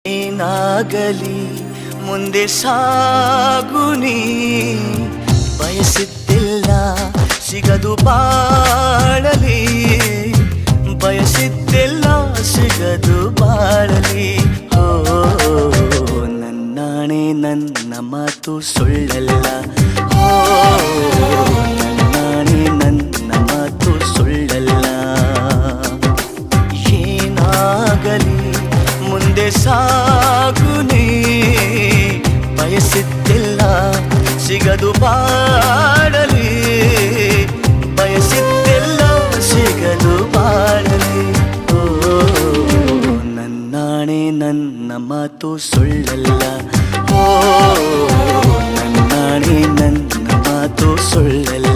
ಏನಾಗಲಿ ಮುಂದೆ ಸಾಗುನಿ, ಬಯಸಿದ್ದಿಲ್ಲ ಸಿಗದು ಬಾಳಲಿ, ಬಯಸಿದ್ದಿಲ್ಲ ಸಿಗದು ಬಾಳಲಿ. ಓ ನನ್ನಾಣೆ ನನ್ನ ಮಾತು ಸುಳ್ಳಲ್ಲ, ಓ ನನ್ನಾಣೆ ನನ್ನ ಮಾತು ಸುಳ್ಳಲ್ಲ. ಏನಾಗಲಿ ಮುಂದೆ ಸಾಗುನಿ, ಬಯಸಿದ್ದಿಲ್ಲ ಸಿಗದು ಬಾಳಲಿ, ಬಯಸಿದ್ದಿಲ್ಲ ಸಿಗದು ಬಾಳಲಿ. ಓ ನನ್ನಾಣೆ ನನ್ನ ಮಾತು ಸುಳ್ಳಲ್ಲ, ಓ ನನ್ನಾಣೆ ನನ್ನ ಮಾತು ಸುಳ್ಳಲ್ಲ.